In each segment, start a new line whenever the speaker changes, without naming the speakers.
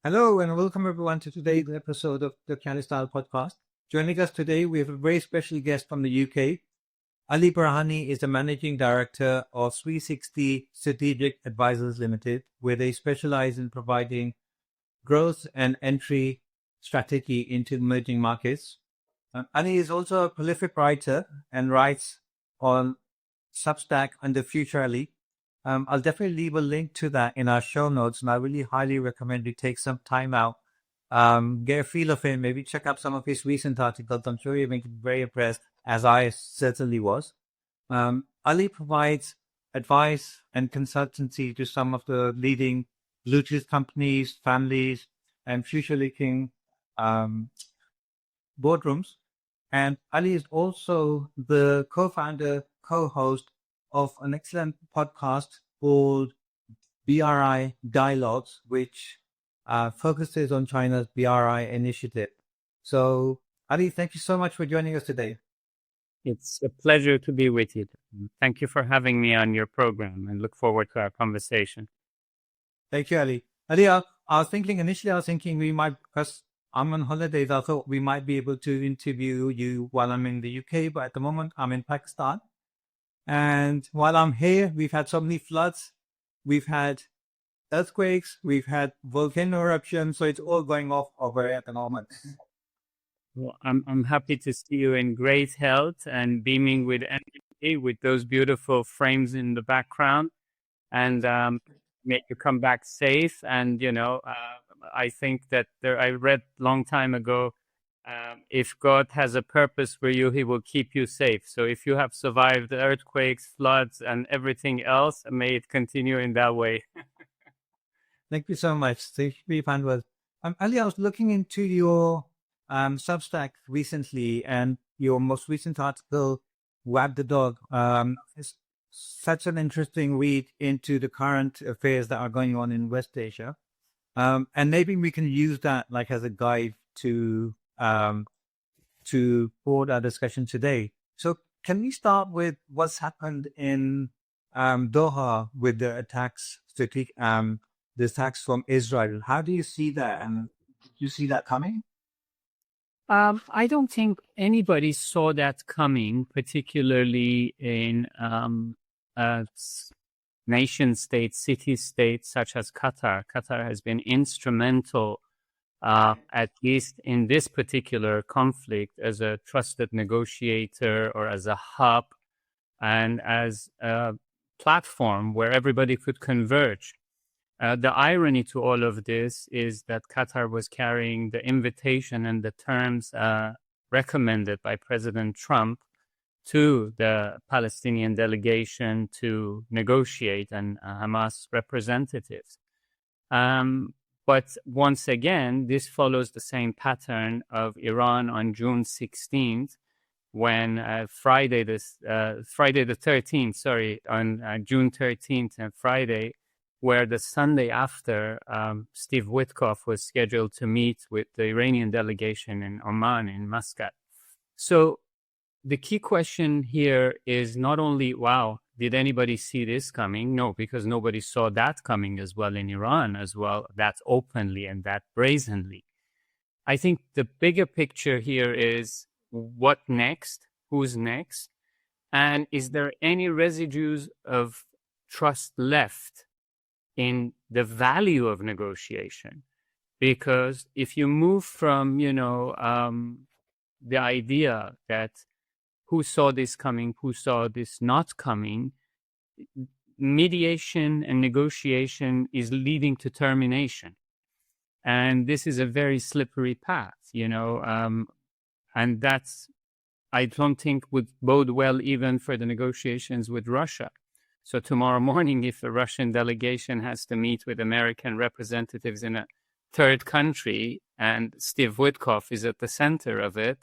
Hello and welcome everyone to today's episode of the Kianistan podcast. Joining us today, we have a very special guest from the UK. Ali Borhani is the managing director of 360 Strategic Advisors Limited, where they specialize in providing growth and entry strategy into emerging markets. Ali is also a prolific writer and writes on Substack under Future Ali. I'll definitely leave a link to that in our show notes, and I really highly recommend you take some time out, get a feel of him, maybe check out some of his recent articles. I'm sure you'll be very impressed, as I certainly was. Ali provides advice and consultancy to some of the leading blue chip companies, families, and future-looking boardrooms. And Ali is also the co-founder, co-host of an excellent podcast called BRI Dialogues, which focuses on China's BRI initiative. So, Ali, thank you so much for joining us today.
It's a pleasure to be with you. Thank you for having me on your program and look forward to our conversation.
Thank you, Ali. Ali, I was thinking we might, because I'm on holidays, I thought we might be able to interview you while I'm in the UK, but at the moment I'm in Pakistan. And while I'm here, we've had so many floods, we've had earthquakes, we've had volcano eruptions, so it's all going off over at the moment.
Well, I'm happy to see you in great health and beaming with energy with those beautiful frames in the background, and make you come back safe. And I think that I read long time ago, if God has a purpose for you, He will keep you safe. So if you have survived the earthquakes, floods, and everything else, may it continue in that way.
Thank you so much. Thank you, Ali, I was looking into your Substack recently, and your most recent article, Wag the Dog, is such an interesting read into the current affairs that are going on in West Asia. And maybe we can use that like as a guide to forward our discussion today. So can we start with what's happened in Doha with the attacks, the attacks from Israel? How do you see that? And do you see that coming?
I don't think anybody saw that coming, particularly in nation states, city states such as Qatar. Qatar has been instrumental, at least in this particular conflict, as a trusted negotiator or as a hub and as a platform where everybody could converge. The irony to all of this is that Qatar was carrying the invitation and the terms recommended by President Trump to the Palestinian delegation to negotiate and Hamas representatives. But once again, this follows the same pattern of Iran on June 16th, when Friday the 13th, on June 13th and Friday, where the Sunday after, Steve Witkoff was scheduled to meet with the Iranian delegation in Oman, in Muscat. So the key question here is not only, wow, did anybody see this coming? No, because nobody saw that coming as well in Iran as well, that openly and that brazenly. I think the bigger picture here is what next? Who's next? And is there any residues of trust left in the value of negotiation? Because if you move from, the idea that who saw this coming, who saw this not coming, mediation and negotiation is leading to termination. And this is a very slippery path, and that's, I don't think would bode well even for the negotiations with Russia. So tomorrow morning, if a Russian delegation has to meet with American representatives in a third country and Steve Witkoff is at the center of it,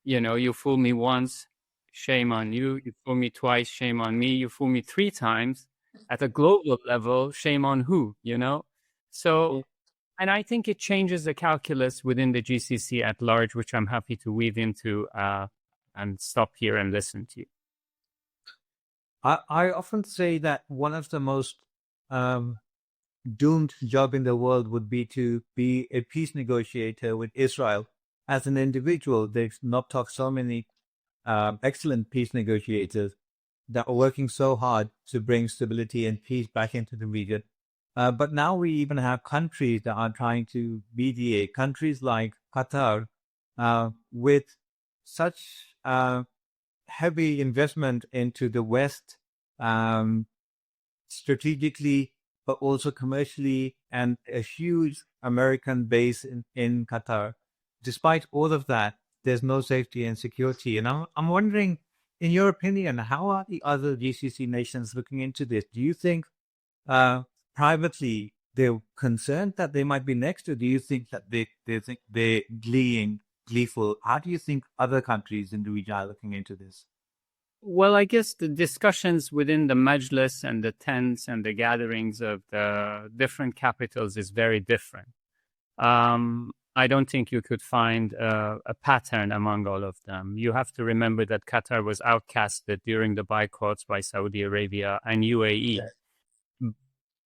you fool me once, shame on you. You fool me twice, shame on me. You fool me three times at a global level, shame on who, So, and I think it changes the calculus within the GCC at large, which I'm happy to weave into and stop here and listen to you.
I often say that one of the most doomed job in the world would be to be a peace negotiator with Israel. As an individual, there's not talk so many excellent peace negotiators that are working so hard to bring stability and peace back into the region. But now we even have countries that are trying to mediate, countries like Qatar, with such heavy investment into the West, strategically, but also commercially, and a huge American base in Qatar. Despite all of that, there's no safety and security. And I'm wondering, in your opinion, how are the other GCC nations looking into this? Do you think privately they're concerned that they might be next, or do you think that they think they're gleeful? How do you think other countries in the region are looking into this?
Well, I guess the discussions within the Majlis and the tents and the gatherings of the different capitals is very different. I don't think you could find a pattern among all of them. You have to remember that Qatar was outcasted during the boycotts by Saudi Arabia and UAE.
Yes.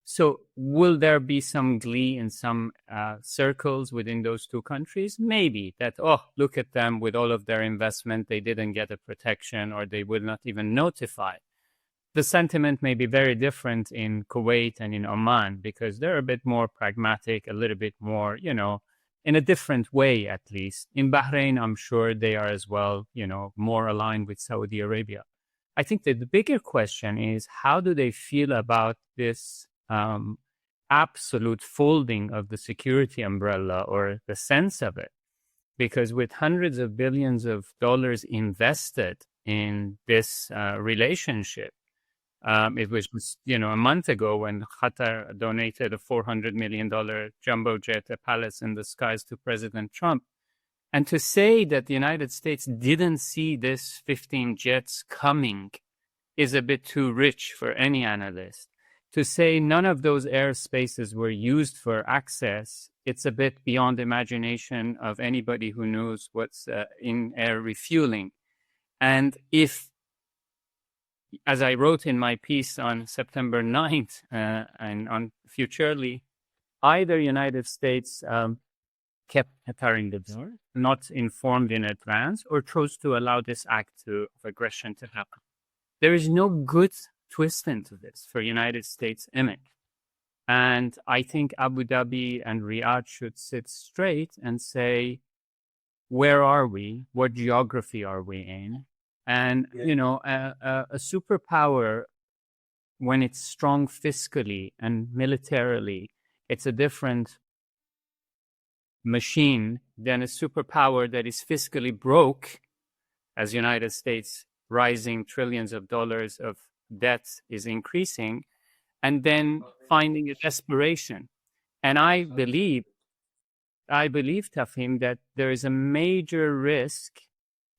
So will there be some glee in some circles within those two countries? Maybe that, oh, look at them with all of their investment, they didn't get a protection, or they would not even notify. The sentiment may be very different in Kuwait and in Oman, because they're a bit more pragmatic, a little bit more, in a different way, at least. In Bahrain, I'm sure they are as well, more aligned with Saudi Arabia. I think that the bigger question is, how do they feel about this absolute folding of the security umbrella, or the sense of it? Because with hundreds of billions of dollars invested in this relationship, it was, a month ago when Qatar donated a $400 million jumbo jet, a palace in the skies, to President Trump. And to say that the United States didn't see this 15 jets coming is a bit too rich for any analyst. To say none of those airspaces were used for access, it's a bit beyond imagination of anybody who knows what's in air refueling. And if, as I wrote in my piece on September 9th and on Futurely, either United States kept Qatar in the dark, not informed in advance, or chose to allow this act of aggression to happen. There is no good twist into this for United States image. And I think Abu Dhabi and Riyadh should sit straight and say, where are we? What geography are we in? And, a superpower, when it's strong fiscally and militarily, it's a different machine than a superpower that is fiscally broke, as United States rising trillions of dollars of debt is increasing, and then finding a desperation. And I believe, Tafhim, that there is a major risk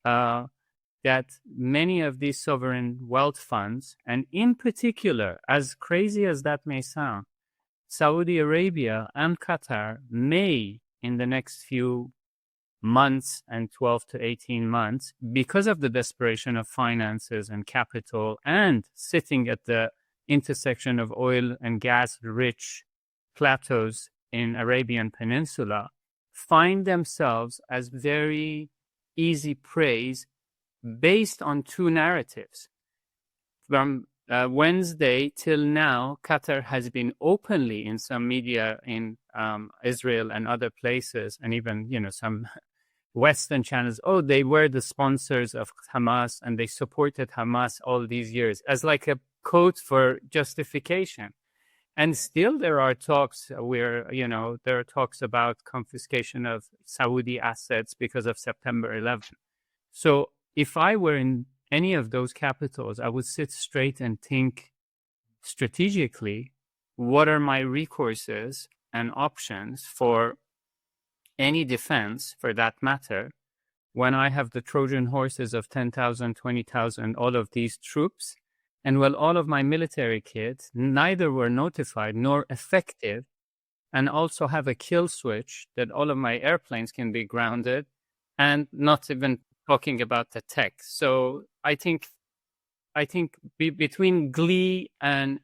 that many of these sovereign wealth funds, and in particular, as crazy as that may sound, Saudi Arabia and Qatar may, in the next few months and 12 to 18 months, because of the desperation of finances and capital, and sitting at the intersection of oil and gas-rich plateaus in Arabian Peninsula, find themselves as very easy prey based on two narratives. From Wednesday till now, Qatar has been openly in some media in Israel and other places, and even, some Western channels, they were the sponsors of Hamas and they supported Hamas all these years, as like a code for justification. And still there are talks where, there are talks about confiscation of Saudi assets because of September 11th. So if I were in any of those capitals, I would sit straight and think strategically, what are my recourses and options for any defense, for that matter, when I have the Trojan horses of 10,000, 20,000, all of these troops, and all of my military kits neither were notified nor effective, and also have a kill switch that all of my airplanes can be grounded, and not even talking about the tech. So I think between glee and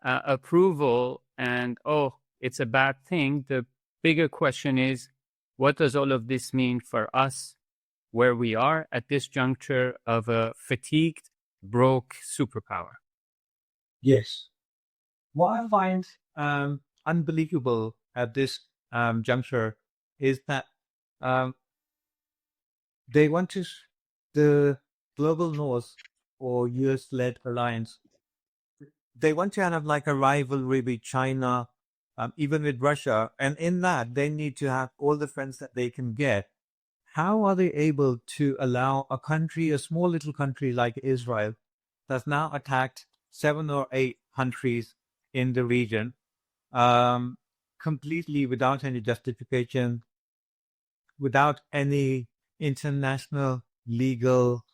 approval and, oh, it's a bad thing. The bigger question is, what does all of this mean for us, where we are at this juncture of a fatigued, broke superpower?
Yes. What I find unbelievable at this juncture is that they want to, the global north or US-led alliance, they want to have like a rivalry with China, even with Russia. And in that, they need to have all the friends that they can get. How are they able to allow a country, a small little country like Israel, that's now attacked 7 or 8 countries in the region, completely without any justification, without any international legal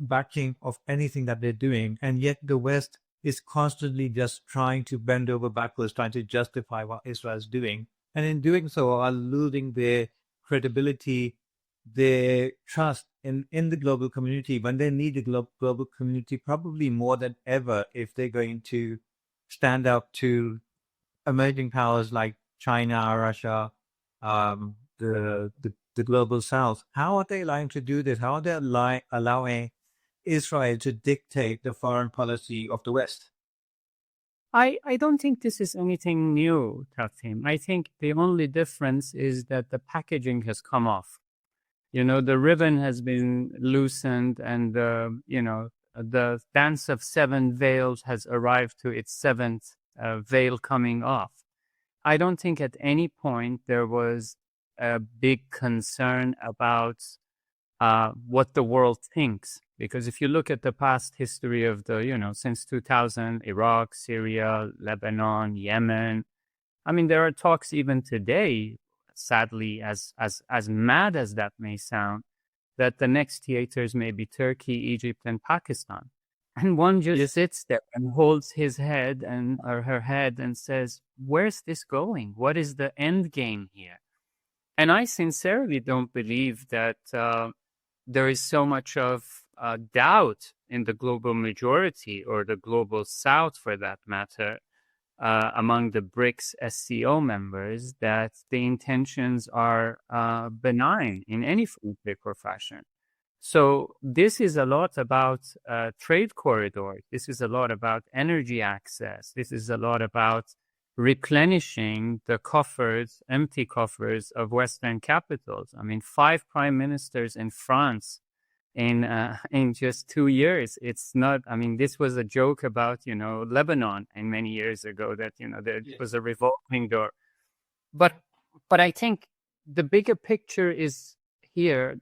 backing of anything that they're doing, and yet the West is constantly just trying to bend over backwards, trying to justify what Israel is doing, and in doing so are losing their credibility, their trust in the global community, when they need the global community probably more than ever if they're going to stand up to emerging powers like China, Russia, the global South. How are they allowing to do this? How are they allowing Israel to dictate the foreign policy of the West?
I don't think this is anything new, Tatim. I think the only difference is that the packaging has come off. The ribbon has been loosened, and the dance of 7 veils has arrived to its 7th veil coming off. I don't think at any point there was a big concern about what the world thinks. Because if you look at the past history of since 2000, Iraq, Syria, Lebanon, Yemen, I mean, there are talks even today, sadly, as mad as that may sound, that the next theaters may be Turkey, Egypt, and Pakistan. And one just sits there and holds his head or her head and says, where's this going? What is the end game here? And I sincerely don't believe that there is so much of doubt in the global majority, or the global South for that matter, among the BRICS SEO members, that the intentions are benign in any form, shape, or fashion. So this is a lot about trade corridors. This is a lot about energy access. This is a lot about replenishing the empty coffers of Western capitals. I mean, 5 prime ministers in France in just 2 years. It's not, I mean, this was a joke about, Lebanon and many years ago that, there was a revolving door. But I think the bigger picture is here.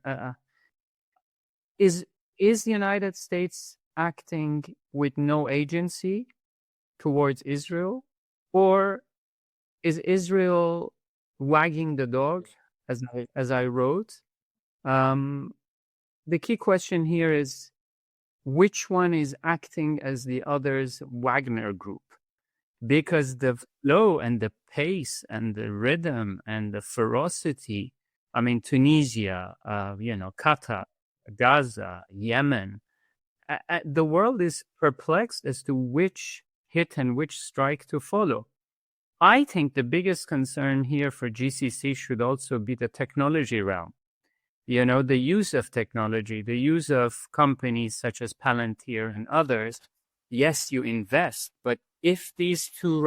Is the United States acting with no agency towards Israel? Or is Israel wagging the dog, as I wrote? The key question here is, which one is acting as the other's Wagner group? Because the flow and the pace and the rhythm and the ferocity, I mean, Tunisia, Qatar, Gaza, Yemen, the world is perplexed as to which hit and which strike to follow. I think the biggest concern here for GCC should also be the technology realm. The use of technology, the use of companies such as Palantir and others. Yes, you invest, but if these two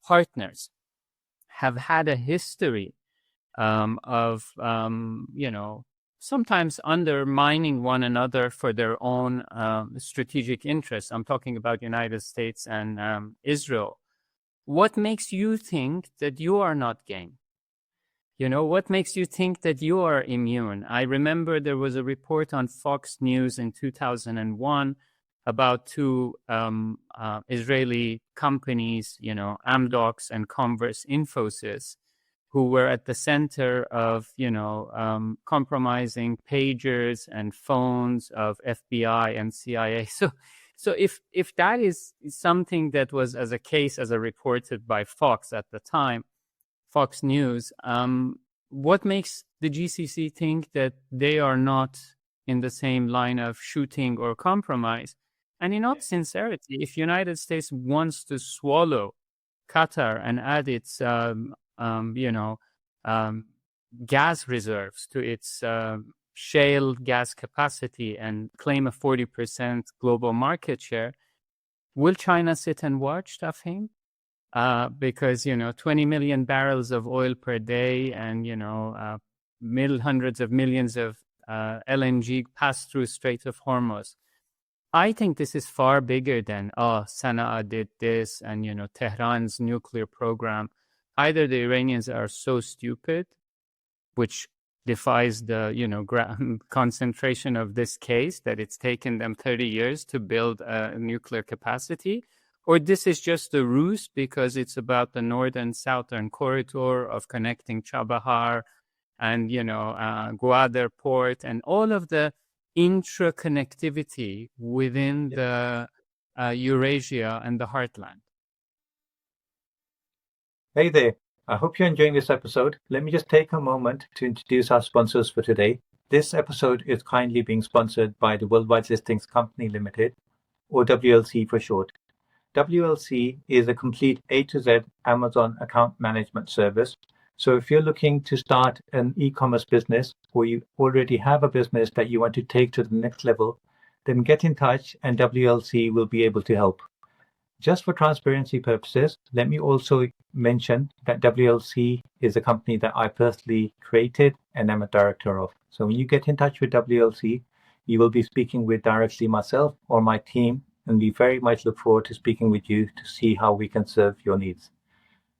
partners have had a history of sometimes undermining one another for their own strategic interests. I'm talking about United States and Israel. What makes you think that you are not game? What makes you think that you are immune? I remember there was a report on Fox News in 2001 about 2 Israeli companies, Amdocs and Converse Infosys, who were at the center of, compromising pagers and phones of FBI and CIA. So if that is something that was as a reported by Fox at the time, Fox News, what makes the GCC think that they are not in the same line of shooting or compromise? And in all sincerity, if United States wants to swallow Qatar and add its, gas reserves to its shale gas capacity and claim a 40% global market share, will China sit and watch, Tafhim? Because, 20 million barrels of oil per day and, hundreds of millions of LNG pass through Strait of Hormuz. I think this is far bigger than, Sana'a did this and, Tehran's nuclear program. Either the Iranians are so stupid, which defies the, concentration of this case, that it's taken them 30 years to build a nuclear capacity, or this is just a ruse because it's about the northern-southern corridor of connecting Chabahar and, Gwadar port and all of the intra-connectivity within the Eurasia and the heartland.
Hey there. I hope you're enjoying this episode. Let me just take a moment to introduce our sponsors for today. This episode is kindly being sponsored by the Worldwide Listings Company Limited, or WLC for short. WLC is a complete A to Z Amazon account management service. So if you're looking to start an e-commerce business, or you already have a business that you want to take to the next level, then get in touch and WLC will be able to help. Just for transparency purposes, let me also mention that WLC is a company that I personally created and am a director of. So when you get in touch with WLC, you will be speaking with directly myself or my team, and we very much look forward to speaking with you to see how we can serve your needs.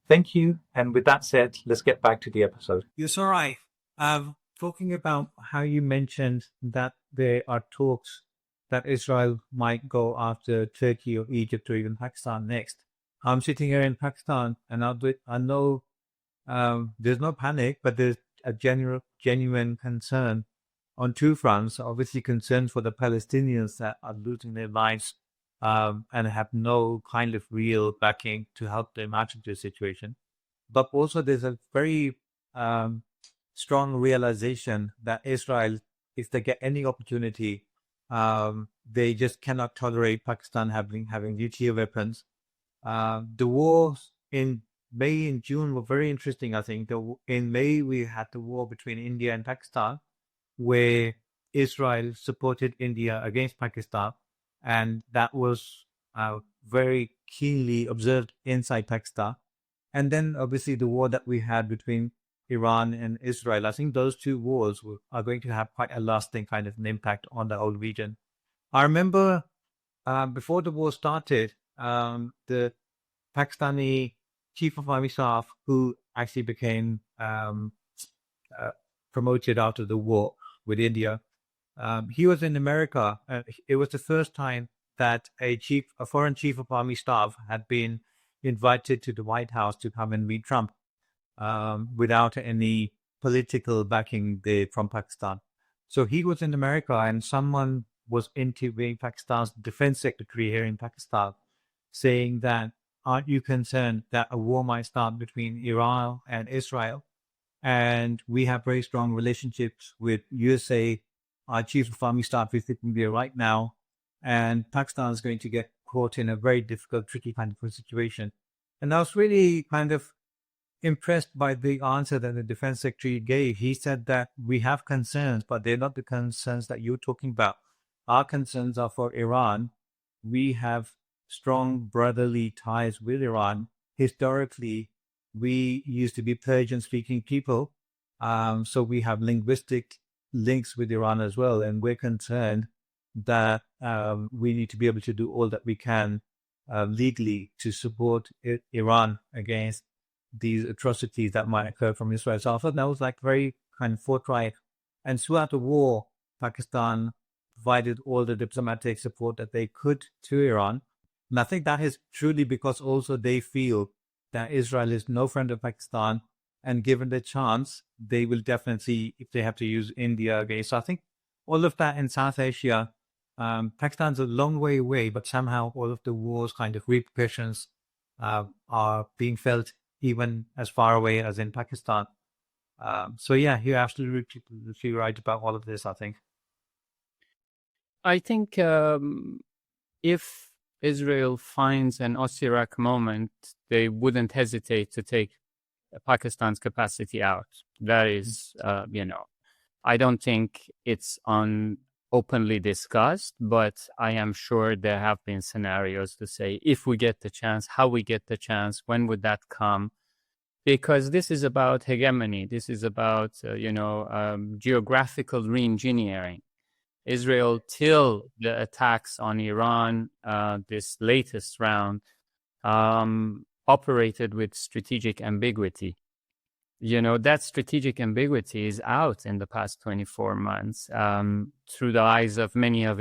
Thank you. And with that said, let's get back to the episode. Yes, all right. Talking about how you mentioned that there are talks that Israel might go after Turkey or Egypt or even Pakistan next. I'm sitting here in Pakistan, and I know there's no panic, but there's a genuine concern on two fronts. Obviously, concern for the Palestinians that are losing their lives and have no kind of real backing to help them out of the situation. But also there's a very strong realization that Israel, if they get any opportunity, they just cannot tolerate Pakistan having nuclear weapons. The wars in May and June were very interesting, I think. In May, we had the war between India and Pakistan, where Israel supported India against Pakistan. And that was very keenly observed inside Pakistan. And then obviously the war that we had between Iran and Israel, I think those two wars are going to have quite a lasting kind of an impact on the whole region. I remember before the war started, the Pakistani chief of army staff, who actually became promoted after the war with India, he was in America. It was the first time that a foreign chief of army staff had been invited to the White House to come and meet Trump without any political backing from Pakistan. So he was in America, and someone was interviewing Pakistan's defense secretary here in Pakistan, saying that, aren't you concerned that a war might start between Iran and Israel? And we have very strong relationships with USA. Our chief of army staff is sitting there right now, and Pakistan is going to get caught in a very difficult, tricky kind of situation. And I was really kind of impressed by the answer that the defense secretary gave. He said that we have concerns, but they're not the concerns that you're talking about. Our concerns are for Iran. We have strong brotherly ties with Iran. Historically, we used to be Persian-speaking people, so we have linguistic links with Iran as well, and we're concerned that we need to be able to do all that we can legally to support Iran against these atrocities that might occur from Israel. So I thought that was like very kind of forthright. And throughout the war, Pakistan provided all the diplomatic support that they could to Iran. And I think that is truly because also they feel that Israel is no friend of Pakistan, and given the chance, they will definitely, if they have to use India against. So I think all of that in South Asia, Pakistan's a long way away, but somehow all of the war's kind of repercussions are being felt even as far away as in Pakistan. So yeah, you're absolutely right about all of this, I think.
I think if Israel finds an Osirak moment, they wouldn't hesitate to take Pakistan's capacity out. That is, I don't think it's openly discussed, but I am sure there have been scenarios to say, if we get the chance, how we get the chance, when would that come? Because this is about hegemony. This is about, geographical reengineering. Israel, till the attacks on Iran, this latest round, operated with strategic ambiguity. That strategic ambiguity is out in the past 24 months. Through the eyes of many of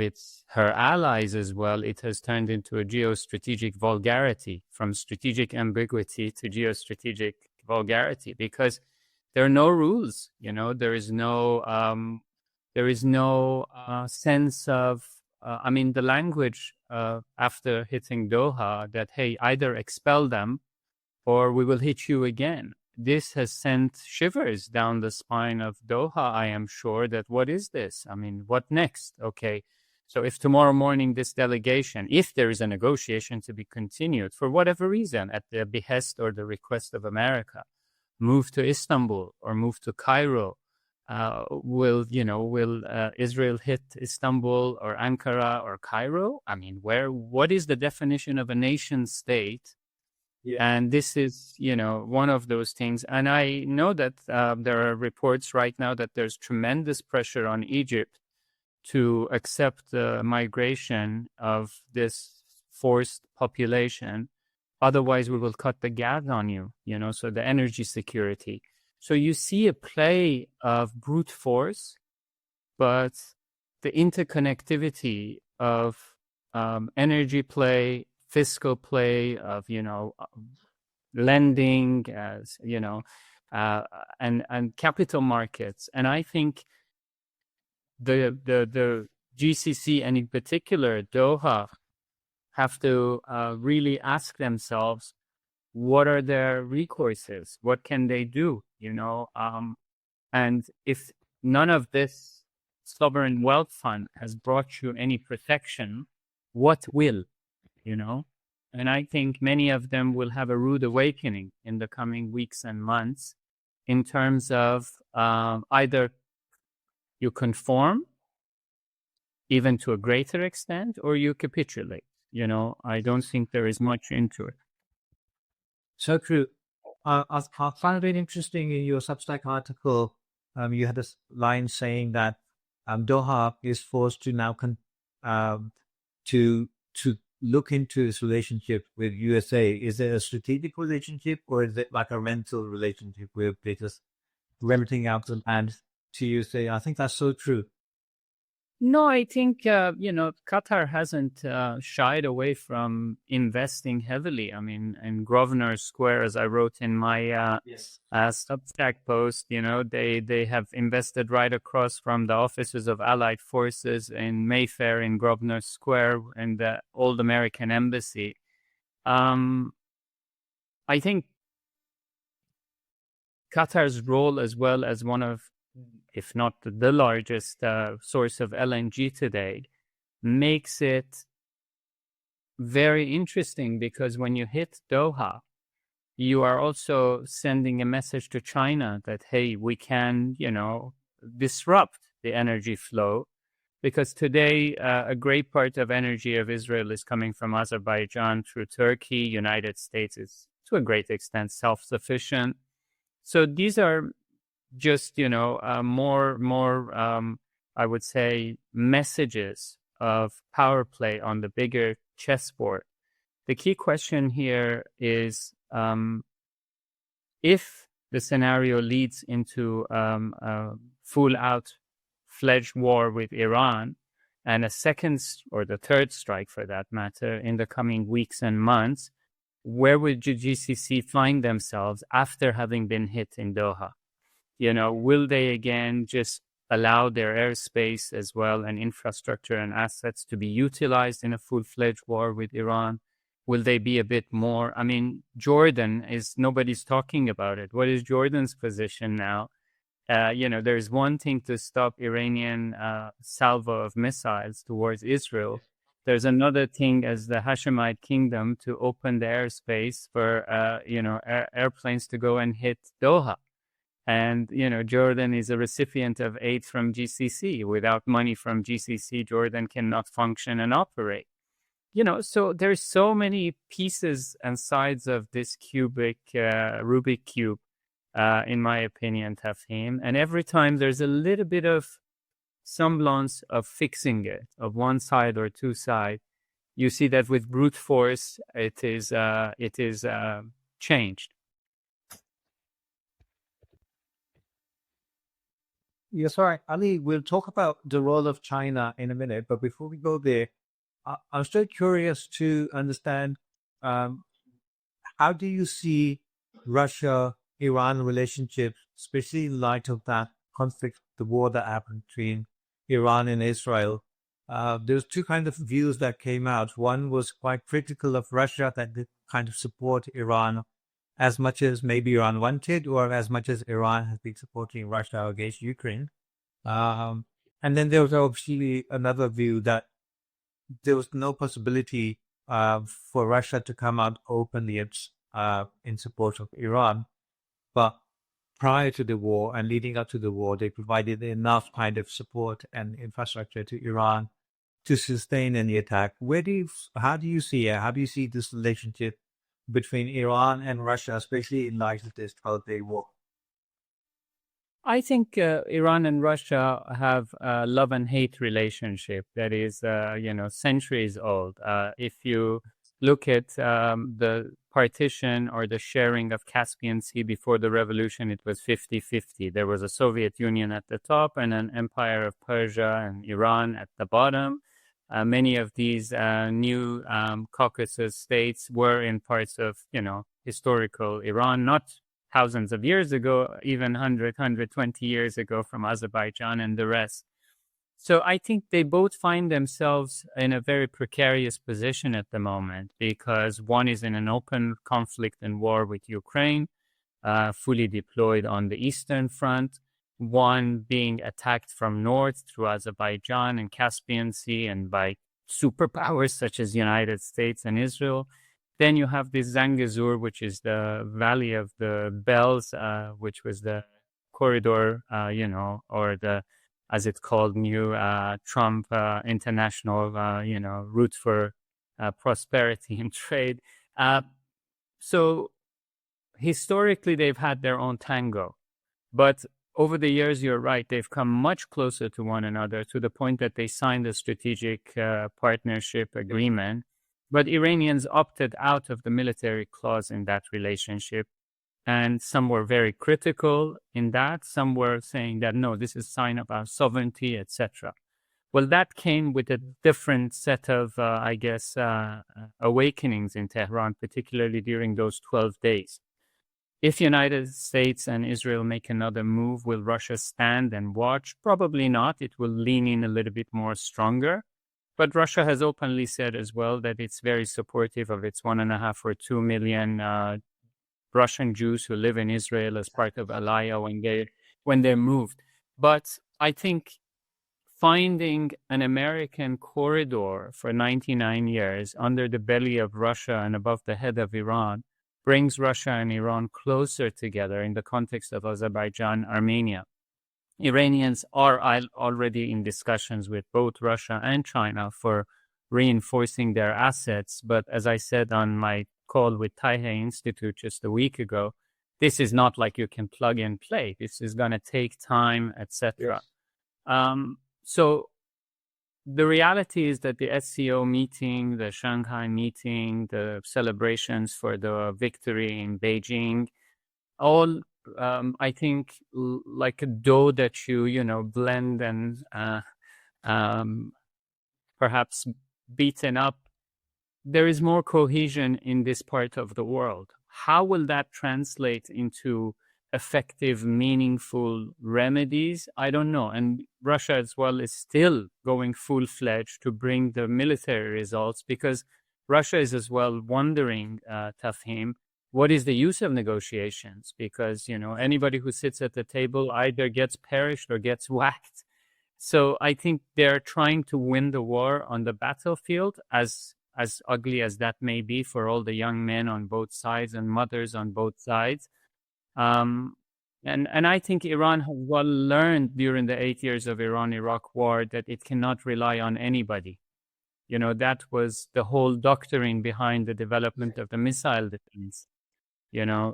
her allies as well, it has turned into a geostrategic vulgarity, from strategic ambiguity to geostrategic vulgarity, because there are no rules. There is no sense of, the language after hitting Doha that, hey, either expel them or we will hit you again. This has sent shivers down the spine of Doha, I am sure, that what is this? What next? Okay, so if tomorrow morning this delegation, if there is a negotiation to be continued, for whatever reason, at the behest or the request of America, move to Istanbul or move to Cairo, will Israel hit Istanbul or Ankara or Cairo? What is the definition of a nation state? Yeah. And this is, one of those things. And I know that there are reports right now that there's tremendous pressure on Egypt to accept the migration of this forced population. Otherwise, we will cut the gas on you, so the energy security. So you see a play of brute force, but the interconnectivity of energy play, fiscal play, of lending, as and capital markets. And I think the GCC, and in particular Doha, have to really ask themselves, what are their recourses? What can they do? And if none of this sovereign wealth fund has brought you any protection, what will? And I think many of them will have a rude awakening in the coming weeks and months, in terms of either you conform, even to a greater extent, or you capitulate. I don't think there is much into it.
So true. I found it interesting in your Substack article. You had this line saying that Doha is forced to now to look into its relationship with USA. Is it a strategic relationship, or is it like a rental relationship where they just renting out the land to USA? I think that's so true.
No, I think, Qatar hasn't shied away from investing heavily. In Grosvenor Square, as I wrote in my Substack post, they have invested right across from the offices of Allied Forces in Mayfair, in Grosvenor Square, and the old American embassy. I think Qatar's role, as well as one of, if not the largest source of LNG today, makes it very interesting, because when you hit Doha, you are also sending a message to China that, hey, we can, disrupt the energy flow, because today a great part of energy of Israel is coming from Azerbaijan through Turkey. United States is, to a great extent, self-sufficient. So these are just, more, I would say, messages of power play on the bigger chessboard. The key question here is, if the scenario leads into a full-out fledged war with Iran, and a second or the third strike, for that matter, in the coming weeks and months, where would the GCC find themselves after having been hit in Doha? Will they again just allow their airspace as well, and infrastructure and assets, to be utilized in a full-fledged war with Iran? Will they be a bit more? Jordan nobody's talking about it. What is Jordan's position now? There's one thing to stop Iranian salvo of missiles towards Israel. There's another thing as the Hashemite kingdom to open the airspace for, airplanes to go and hit Doha. And, Jordan is a recipient of aid from GCC. Without money from GCC, Jordan cannot function and operate. So there's so many pieces and sides of this Rubik cube, in my opinion, Tafhim. And every time there's a little bit of semblance of fixing it, of one side or two sides, you see that with brute force, it is changed.
Yes, all right. Ali, we'll talk about the role of China in a minute, but before we go there, I'm still curious to understand how do you see Russia-Iran relationship, especially in light of that conflict, the war that happened between Iran and Israel? There's two kinds of views that came out. One was quite critical of Russia, that did kind of support Iran as much as maybe Iran wanted, or as much as Iran has been supporting Russia against Ukraine. And then there was obviously another view that there was no possibility for Russia to come out openly in support of Iran. But prior to the war and leading up to the war, they provided enough kind of support and infrastructure to Iran to sustain any attack. How do you see this relationship between Iran and Russia, especially in light of this 12-day war?
I think Iran and Russia have a love and hate relationship that is, centuries old. If you look at the partition or the sharing of Caspian Sea before the revolution, it was 50-50. There was a Soviet Union at the top and an empire of Persia and Iran at the bottom. Many of these new Caucasus states were in parts of, historical Iran, not thousands of years ago, even 120 years ago from Azerbaijan and the rest. So I think they both find themselves in a very precarious position at the moment, because one is in an open conflict and war with Ukraine, fully deployed on the Eastern Front, one being attacked from north through Azerbaijan and Caspian Sea and by superpowers such as the United States and Israel. Then you have this Zangezur, which is the Valley of the Bells, which was the corridor, or the, as it's called, new Trump international, route for prosperity and trade. So historically, they've had their own tango. But over the years, you're right, they've come much closer to one another, to the point that they signed a strategic partnership agreement. But Iranians opted out of the military clause in that relationship. And some were very critical in that. Some were saying that, no, this is a sign of our sovereignty, etc. Well, that came with a different set of, awakenings in Tehran, particularly during those 12 days. If the United States and Israel make another move, will Russia stand and watch? Probably not. It will lean in a little bit more stronger. But Russia has openly said as well that it's very supportive of its 1.5 or 2 million Russian Jews who live in Israel as part of Aliyah when they're moved. But I think finding an American corridor for 99 years under the belly of Russia and above the head of Iran brings Russia and Iran closer together in the context of Azerbaijan, Armenia. Iranians are already in discussions with both Russia and China for reinforcing their assets. But as I said on my call with Taihei Institute just a week ago, this is not like you can plug and play. This is going to take time, etc. Yes. So the reality is that the SEO meeting, the Shanghai meeting, the celebrations for the victory in Beijing, all, I think, like a dough that you blend and perhaps beaten up, there is more cohesion in this part of the world. How will that translate into effective, meaningful remedies? I don't know. And Russia as well is still going full-fledged to bring the military results, because Russia is as well wondering, Tafhim, what is the use of negotiations? Because, anybody who sits at the table either gets perished or gets whacked. So I think they're trying to win the war on the battlefield, as ugly as that may be for all the young men on both sides and mothers on both sides. And I think Iran has well learned during the 8 years of Iran-Iraq war that it cannot rely on anybody. That was the whole doctrine behind the development of the missile defense.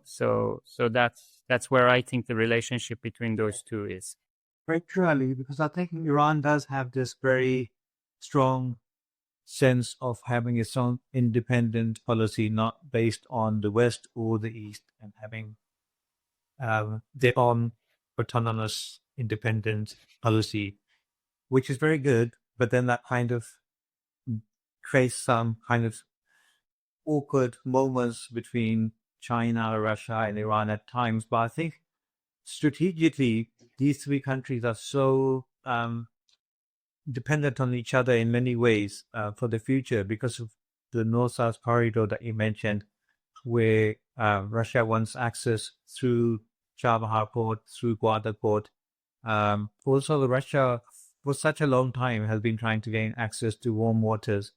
So that's where I think the relationship between those two is.
Very true, Ali, because I think Iran does have this very strong sense of having its own independent policy, not based on the West or the East, and having their own autonomous, independent policy, which is very good. But then that kind of creates some kind of awkward moments between China, Russia, and Iran at times. But I think strategically, these three countries are so dependent on each other in many ways for the future because of the North-South corridor that you mentioned, where Russia wants access through Chabahar port, through Gwadar port. Also, Russia, for such a long time, has been trying to gain access to warm waters.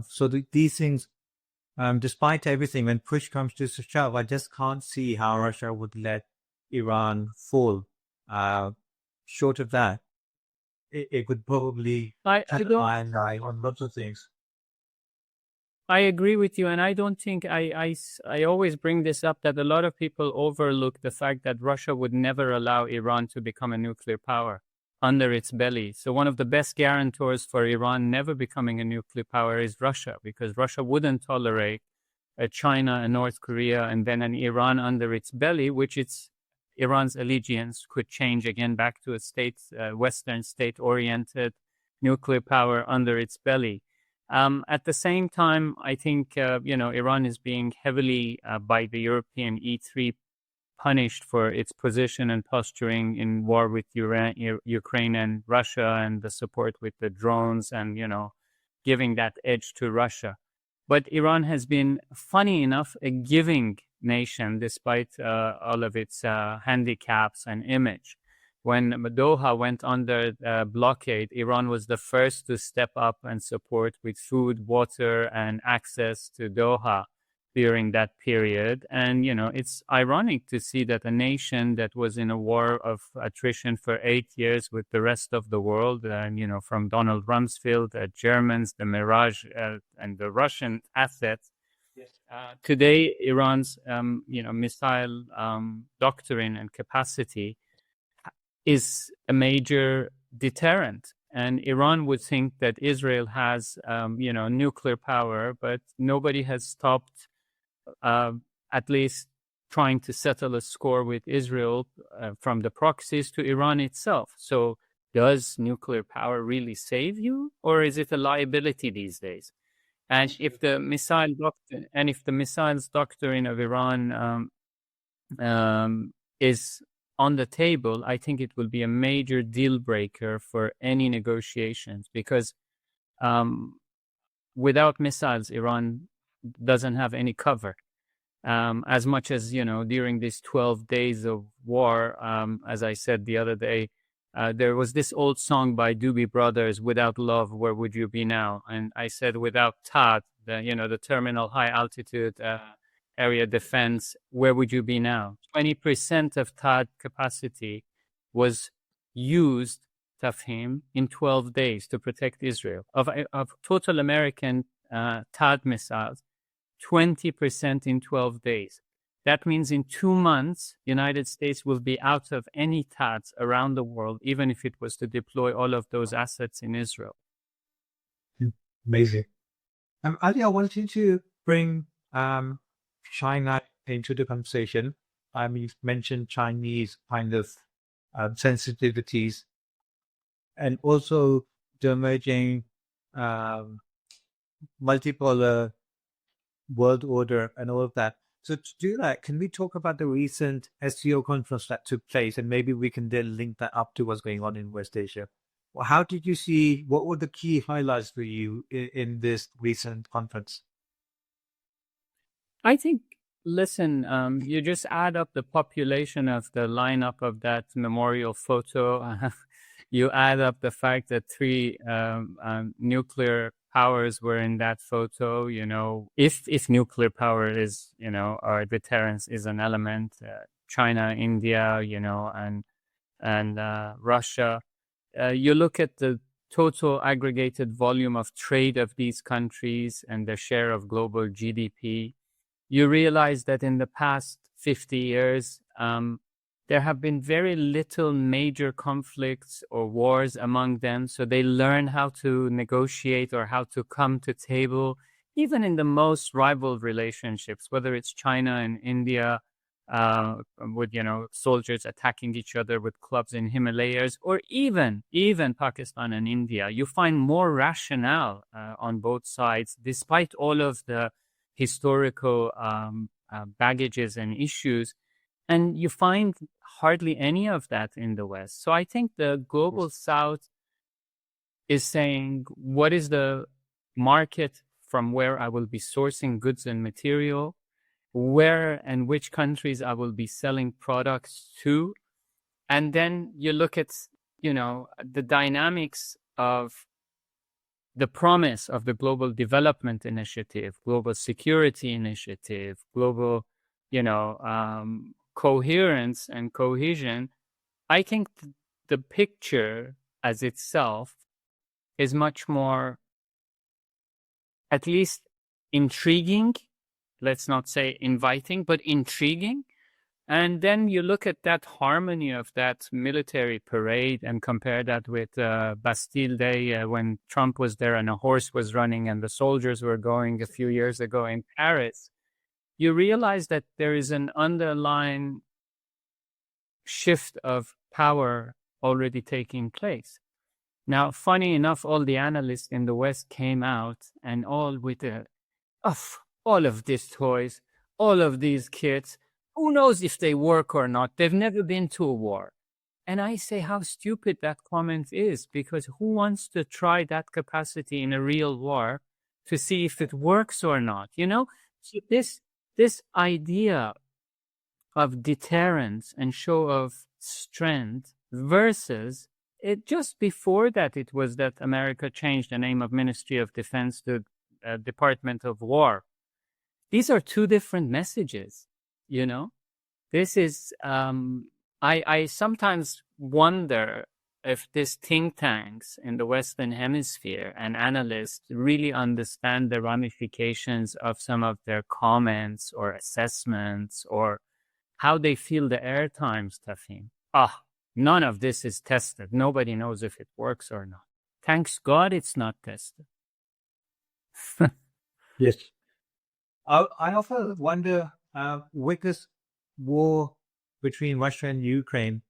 So these things, despite everything, when push comes to shove, I just can't see how Russia would let Iran fall. Short of that, it would probably
I
line on lots of things.
I agree with you, and I don't think I always bring this up that a lot of people overlook the fact that Russia would never allow Iran to become a nuclear power under its belly. So one of the best guarantors for Iran never becoming a nuclear power is Russia, because Russia wouldn't tolerate a China, a North Korea, and then an Iran under its belly, which Iran's allegiance could change again back to a Western state-oriented nuclear power under its belly. At the same time, I think, Iran is being heavily by the European E3 punished for its position and posturing in war with Ukraine and Russia, and the support with the drones and, giving that edge to Russia. But Iran has been, funny enough, a giving nation despite all of its handicaps and image. When Doha went under blockade, Iran was the first to step up and support with food, water, and access to Doha during that period. And, it's ironic to see that a nation that was in a war of attrition for 8 years with the rest of the world, and, from Donald Rumsfeld, the Germans, the Mirage, and the Russian assets. Today, Iran's, missile doctrine and capacity is a major deterrent. And Iran would think that Israel has, nuclear power, but nobody has stopped at least trying to settle a score with Israel from the proxies to Iran itself. So does nuclear power really save you, or is it a liability these days? And if the missiles doctrine of Iran is on the table, I think it will be a major deal breaker for any negotiations, because without missiles, Iran doesn't have any cover. As much as, during these 12 days of war, as I said the other day, there was this old song by Doobie Brothers, "Without love, where would you be now?" And I said, without THAAD, the terminal high altitude area defense, where would you be now? 20% of THAAD capacity was used, Tafhim, in 12 days to protect Israel. Of total American THAAD missiles, 20% in 12 days. That means in 2 months, the United States will be out of any THAADs around the world, even if it was to deploy all of those assets in Israel.
Amazing. Ali, I wanted to bring China into the conversation. You've mentioned Chinese kind of sensitivities, and also the emerging multipolar world order and all of that. So to do that, can we talk about the recent SEO conference that took place, and maybe we can then link that up to what's going on in West Asia? Well, how did you see, what were the key highlights for you in this recent conference?
I think, listen, you just add up the population of the lineup of that memorial photo, you add up the fact that three nuclear powers were in that photo, if nuclear power is, or deterrence is an element, China, India, and Russia, you look at the total aggregated volume of trade of these countries and their share of global GDP, you realize that in the past 50 years, there have been very little major conflicts or wars among them. So they learn how to negotiate or how to come to table, even in the most rival relationships, whether it's China and India, with, soldiers attacking each other with clubs in Himalayas, or even Pakistan and India. You find more rationale on both sides, despite all of the historical baggages and issues. And you find hardly any of that in the West. So I think the global South is saying, what is the market from where I will be sourcing goods and material, where and which countries I will be selling products to. And then you look at, the dynamics of the promise of the Global Development Initiative, Global Security Initiative, global, coherence and cohesion. I think the picture as itself is much more, at least, intriguing. Let's not say inviting, but intriguing. And then you look at that harmony of that military parade and compare that with Bastille Day when Trump was there and a horse was running and the soldiers were going a few years ago in Paris. You realize that there is an underlying shift of power already taking place. Now, funny enough, all the analysts in the West came out and all with all of these toys, all of these kits, who knows if they work or not? They've never been to a war. And I say how stupid that comment is, because who wants to try that capacity in a real war to see if it works or not? So this idea of deterrence and show of strength versus it, just before that, it was that America changed the name of Ministry of Defense to Department of War. These are two different messages, This is, I sometimes wonder if these think tanks in the Western Hemisphere and analysts really understand the ramifications of some of their comments or assessments or how they feel the airtime stuffing. None of this is tested. Nobody knows if it works or not. Thanks God it's not tested.
Yes. I often wonder, with this war between Russia and Ukraine,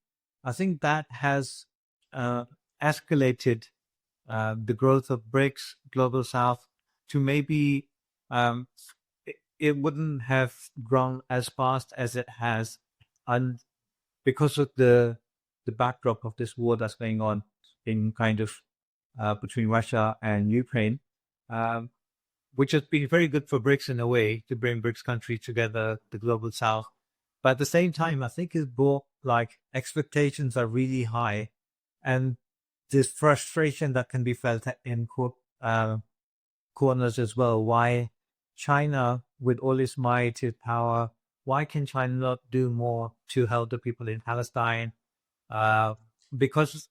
I think that has escalated the growth of BRICS, Global South, to maybe it wouldn't have grown as fast as it has, and because of the backdrop of this war that's going on in kind of between Russia and Ukraine, which has been very good for BRICS in a way to bring BRICS countries together, the Global South. But at the same time, I think it's brought expectations are really high, and this frustration that can be felt in corners as well. Why China, with all its might, its power, why can China not do more to help the people in Palestine? Because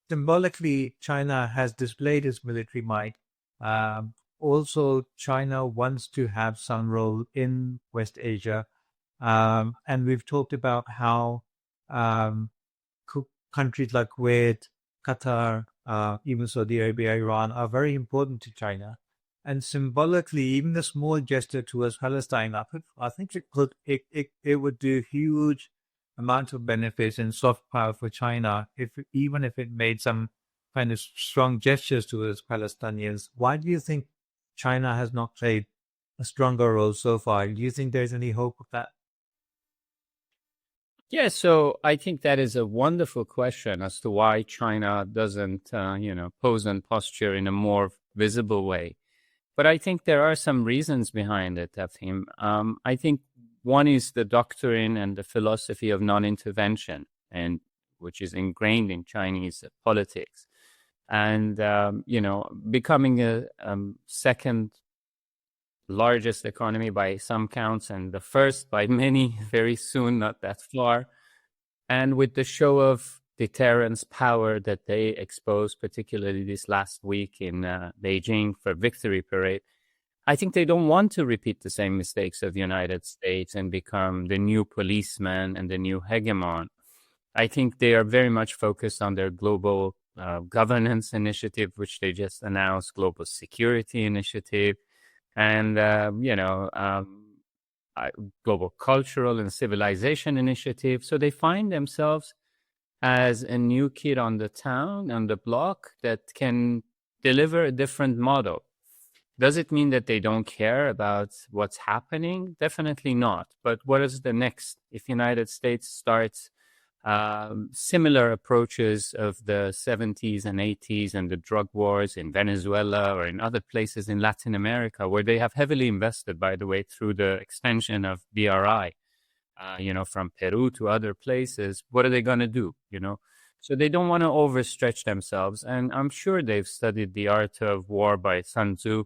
symbolically, China has displayed its military might. Also, China wants to have some role in West Asia. And we've talked about how countries like Kuwait, Qatar, even Saudi Arabia, Iran are very important to China. And symbolically, even a small gesture towards Palestine, I think it would do huge amount of benefits and soft power for China, even if it made some kind of strong gestures towards Palestinians. Why do you think China has not played a stronger role so far? Do you think there's any hope of that?
Yeah, so I think that is a wonderful question as to why China doesn't, pose and posture in a more visible way. But I think there are some reasons behind it, Afim. I think one is the doctrine and the philosophy of non-intervention. And which is ingrained in Chinese politics. And, becoming a second largest economy by some counts and the first by many very soon, not that far. And with the show of deterrence power that they exposed, particularly this last week in Beijing for Victory Parade, I think they don't want to repeat the same mistakes of the United States and become the new policeman and the new hegemon. I think they are very much focused on their global governance initiative, which they just announced, global security initiative, and, global cultural and civilization initiative. So they find themselves as a new kid on the block that can deliver a different model. Does it mean that they don't care about what's happening? Definitely not. But what is the next? If the United States starts similar approaches of the 70s and 80s and the drug wars in Venezuela or in other places in Latin America, where they have heavily invested, by the way, through the extension of BRI, from Peru to other places, what are they going to do? So they don't want to overstretch themselves. And I'm sure they've studied The Art of War by Sun Tzu.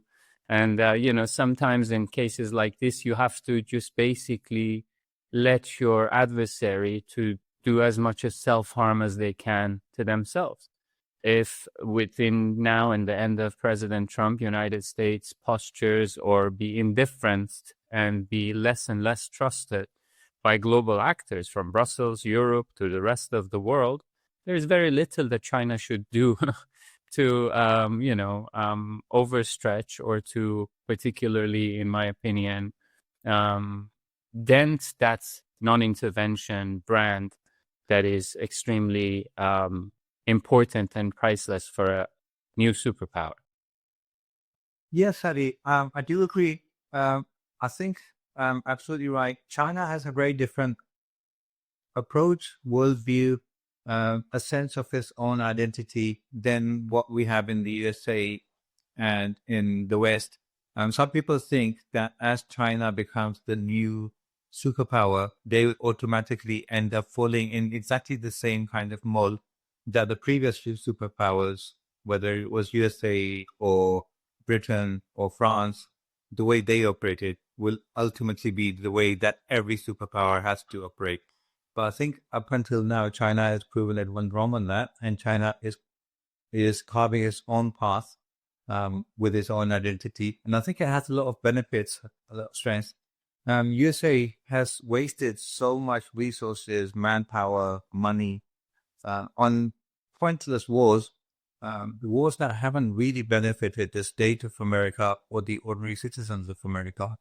And, sometimes in cases like this, you have to just basically let your adversary to do as much as self-harm as they can to themselves. If within now and the end of President Trump, United States postures or be indifferenced and be less and less trusted by global actors from Brussels, Europe to the rest of the world, there's very little that China should do to, overstretch or to particularly, in my opinion, dent that non-intervention brand that is extremely important and priceless for a new superpower.
Yes, Ali, I do agree. I think absolutely right. China has a very different approach, worldview, a sense of its own identity than what we have in the USA and in the West. Some people think that as China becomes the new superpower, they will automatically end up falling in exactly the same kind of mold that the previous two superpowers, whether it was USA or Britain or France, the way they operated will ultimately be the way that every superpower has to operate. But I think up until now, China has proven it went wrong on that, and China is carving its own path with its own identity. And I think it has a lot of benefits, a lot of strengths. USA has wasted so much resources, manpower, money on pointless wars, wars that haven't really benefited the state of America or the ordinary citizens of America.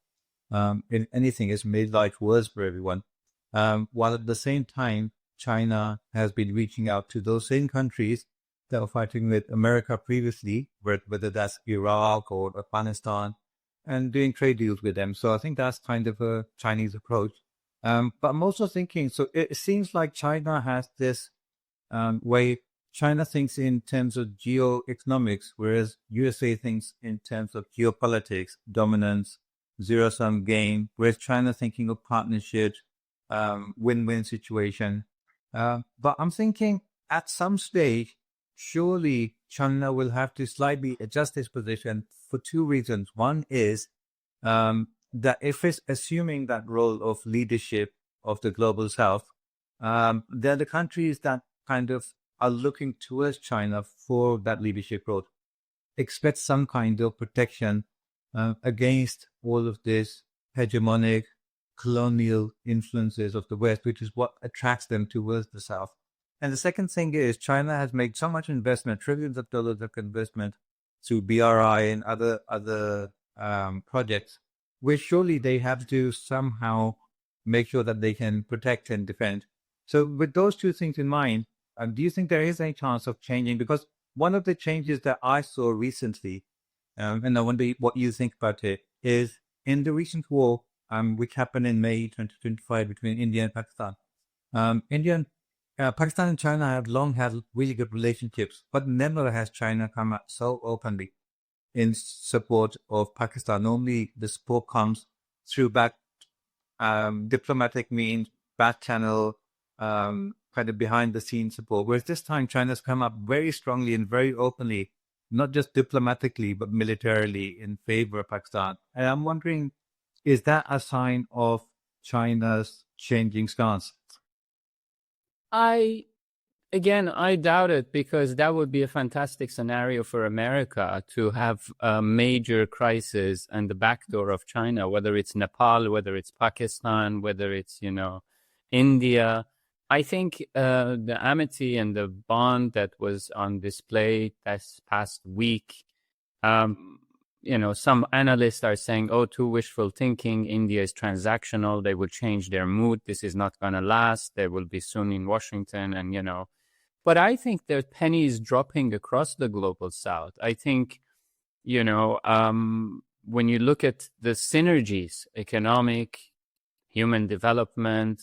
If anything, it's made life worse for everyone. While at the same time, China has been reaching out to those same countries that were fighting with America previously, whether that's Iraq or Afghanistan, and doing trade deals with them. So I think that's kind of a Chinese approach. But I'm also thinking, so it seems like China has this way. China thinks in terms of geoeconomics, whereas USA thinks in terms of geopolitics, dominance, zero-sum game, whereas China thinking of partnerships, win-win situation. But I'm thinking at some stage, surely China will have to slightly adjust its position for two reasons. One is that if it's assuming that role of leadership of the global south, they're the countries that kind of are looking towards China for that leadership role. Expect some kind of protection against all of this hegemonic colonial influences of the West, which is what attracts them towards the South. And the second thing is China has made so much investment, trillions of dollars of investment through BRI and other projects, where surely they have to somehow make sure that they can protect and defend. So with those two things in mind, do you think there is any chance of changing? Because one of the changes that I saw recently, and I wonder what you think about it, is in the recent war, which happened in May 2025 between India and Pakistan. Pakistan and China have long had really good relationships, but never has China come out so openly in support of Pakistan. Normally, the support comes through back diplomatic means, back channel, kind of behind the scenes support, whereas this time China's come up very strongly and very openly, not just diplomatically, but militarily in favor of Pakistan. And I'm wondering, is that a sign of China's changing stance?
I doubt it, because that would be a fantastic scenario for America to have a major crisis and the back door of China, whether it's Nepal, whether it's Pakistan, whether it's, India. I think the amity and the bond that was on display this past week, some analysts are saying, oh, too wishful thinking. India is transactional. They will change their mood. This is not going to last. They will be soon in Washington. And, but I think the penny is dropping across the global south. I think, when you look at the synergies, economic, human development,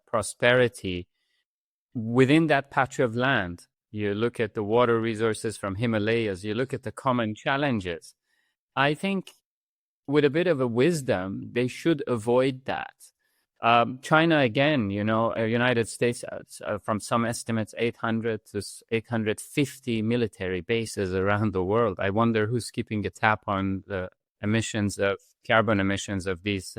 prosperity within that patch of land, you look at the water resources from Himalayas, you look at the common challenges. I think with a bit of a wisdom, they should avoid that. China, again, United States, from some estimates, 800 to 850 military bases around the world. I wonder who's keeping a tap on the carbon emissions of these,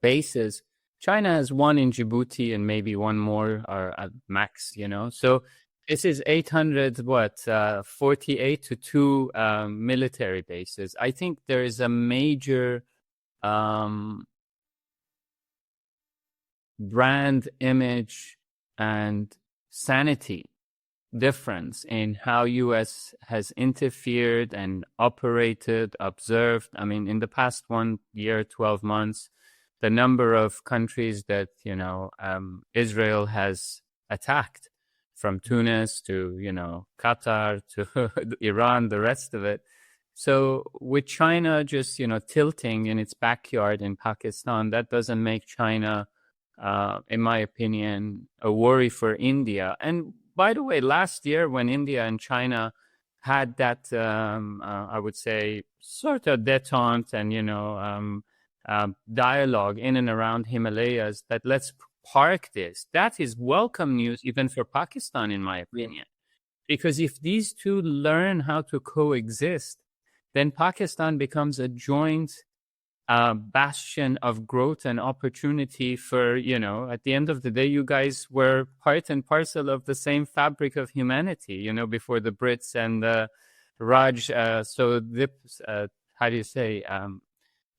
bases. China has one in Djibouti and maybe one more or at max, So this is 48 to 2 military bases. I think there is a major brand image and sanity difference in how U.S. has interfered and operated, observed. I mean, in the past 1 year, 12 months, the number of countries that, Israel has attacked, from Tunis to, Qatar to Iran, the rest of it. So with China just, tilting in its backyard in Pakistan, that doesn't make China, in my opinion, a worry for India. And by the way, last year when India and China had that, I would say, sort of détente and, dialogue in and around Himalayas, that let's park this. That is welcome news even for Pakistan, in my opinion. Because if these two learn how to coexist, then Pakistan becomes a joint bastion of growth and opportunity for, at the end of the day, you guys were part and parcel of the same fabric of humanity, before the Brits and the Raj,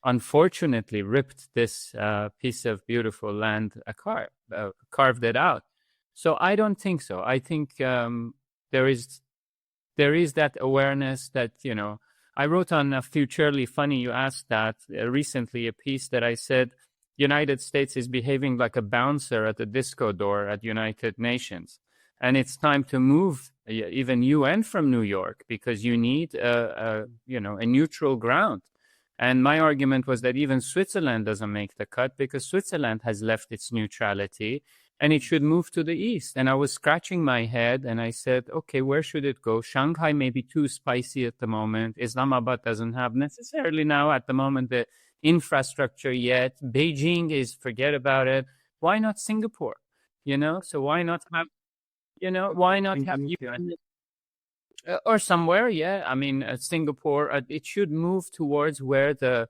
unfortunately ripped this piece of beautiful land carved it out. So I don't think so. I think there is that awareness that, I wrote on Futurely Funny, you asked that recently, a piece that I said, United States is behaving like a bouncer at the disco door at United Nations. And it's time to move even UN from New York, because you need a neutral ground. And my argument was that even Switzerland doesn't make the cut, because Switzerland has left its neutrality and it should move to the east. And I was scratching my head and I said, okay, where should it go? Shanghai may be too spicy at the moment. Islamabad doesn't have necessarily now at the moment the infrastructure yet. Beijing is, forget about it. Why not Singapore? So why not have, UN? Or somewhere, yeah. I mean, Singapore, it should move towards where the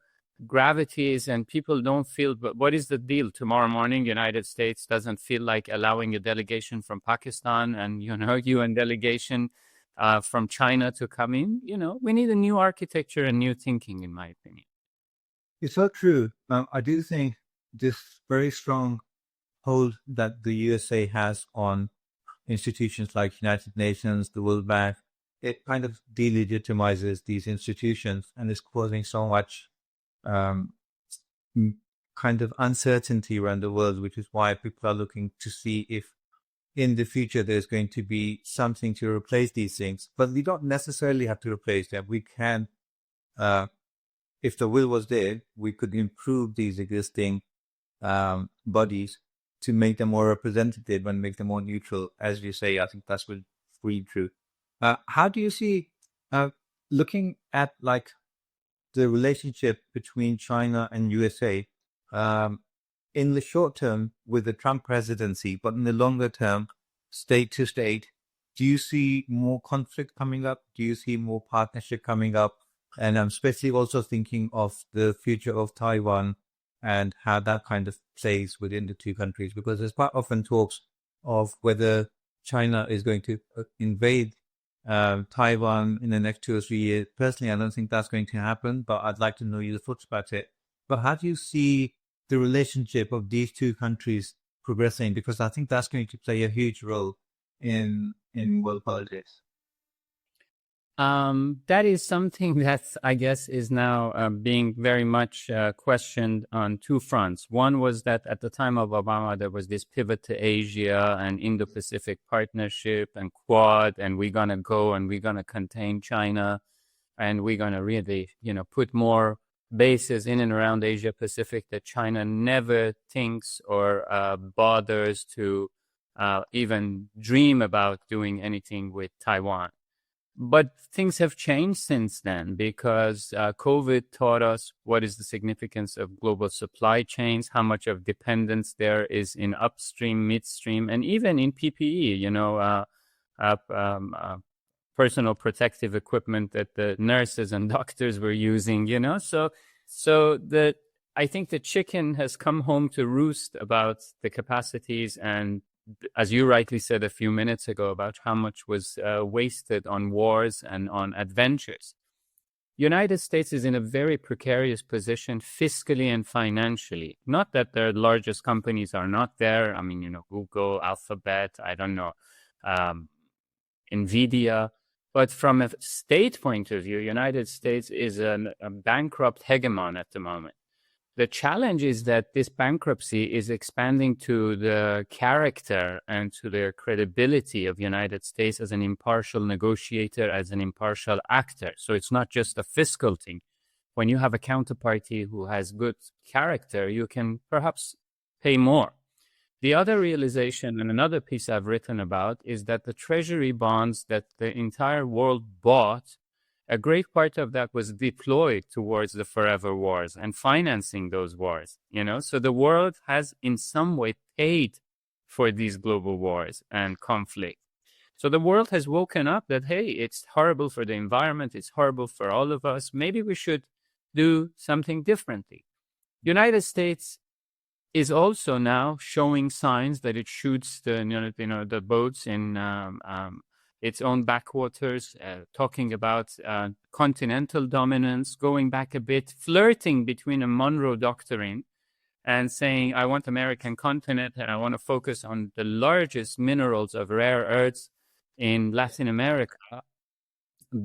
gravity is and people don't feel, but what is the deal? Tomorrow morning, United States doesn't feel like allowing a delegation from Pakistan and, UN delegation from China to come in. We need a new architecture and new thinking, in my opinion.
It's so true. I do think this very strong hold that the USA has on institutions like United Nations, the World Bank, it kind of delegitimizes these institutions and is causing so much kind of uncertainty around the world, which is why people are looking to see if in the future there's going to be something to replace these things. But we don't necessarily have to replace them. We can, if the will was there, we could improve these existing bodies to make them more representative and make them more neutral. As you say, I think that's really true. How do you see, looking at like the relationship between China and USA, in the short term with the Trump presidency, but in the longer term, state to state, do you see more conflict coming up? Do you see more partnership coming up? And I'm especially also thinking of the future of Taiwan and how that kind of plays within the two countries, because there's quite often talks of whether China is going to invade Taiwan in the next 2 or 3 years. Personally, I don't think that's going to happen, but I'd like to know your thoughts about it. But how do you see the relationship of these two countries progressing? Because I think that's going to play a huge role in world politics.
That is something that I guess is now being very much questioned on two fronts. One was that at the time of Obama, there was this pivot to Asia and Indo-Pacific partnership and Quad, and we're going to go and we're going to contain China, and we're going to really, put more bases in and around Asia Pacific that China never thinks or bothers to even dream about doing anything with Taiwan. But things have changed since then, because COVID taught us what is the significance of global supply chains, how much of dependence there is in upstream, midstream, and even in PPE, personal protective equipment that the nurses and doctors were using, So I think the chicken has come home to roost about the capacities, and as you rightly said a few minutes ago, about how much was wasted on wars and on adventures. United States is in a very precarious position fiscally and financially. Not that their largest companies are not there. I mean, Google, Alphabet, I don't know, NVIDIA. But from a state point of view, United States is a bankrupt hegemon at the moment. The challenge is that this bankruptcy is expanding to the character and to the credibility of United States as an impartial negotiator, as an impartial actor. So it's not just a fiscal thing. When you have a counterparty who has good character, you can perhaps pay more. The other realization, and another piece I've written about, is that the treasury bonds that the entire world bought, a great part of that was deployed towards the forever wars and financing those wars, So the world has in some way paid for these global wars and conflict. So the world has woken up that, hey, it's horrible for the environment. It's horrible for all of us. Maybe we should do something differently. United States is also now showing signs that it shoots the boats in its own backwaters, talking about continental dominance, going back a bit, flirting between a Monroe Doctrine and saying, I want American continent and I want to focus on the largest minerals of rare earths in Latin America,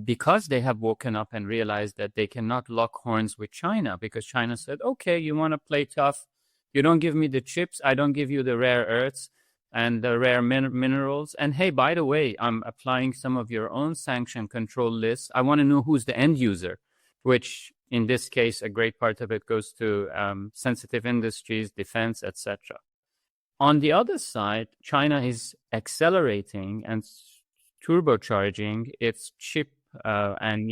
because they have woken up and realized that they cannot lock horns with China, because China said, okay, you want to play tough. You don't give me the chips. I don't give you the rare earths and the rare minerals. And hey, by the way, I'm applying some of your own sanction control lists. I want to know who's the end user, which in this case, a great part of it goes to sensitive industries, defense, etc. On the other side, China is accelerating and turbocharging its chip and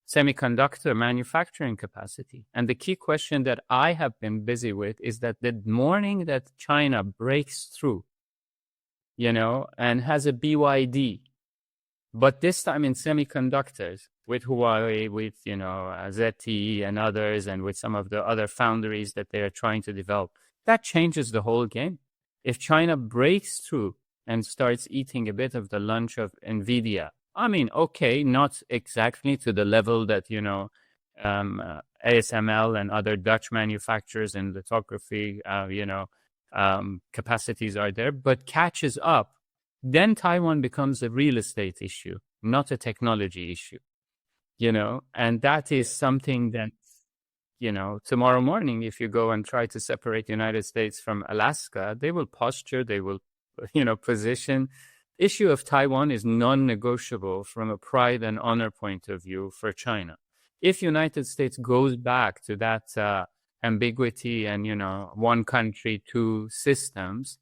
semiconductor manufacturing capacity. And the key question that I have been busy with is that the morning that China breaks through, and has a BYD, but this time in semiconductors with Huawei, with, ZTE and others, and with some of the other foundries that they are trying to develop, that changes the whole game. If China breaks through and starts eating a bit of the lunch of NVIDIA, I mean, okay, not exactly to the level that, ASML and other Dutch manufacturers in lithography, capacities are there, but catches up, then Taiwan becomes a real estate issue, not a technology issue, and that is something that, tomorrow morning, if you go and try to separate the United States from Alaska, they will posture, they will, position. Issue of Taiwan is non-negotiable from a pride and honor point of view for China. If United States goes back to that ambiguity and, one country, two systems,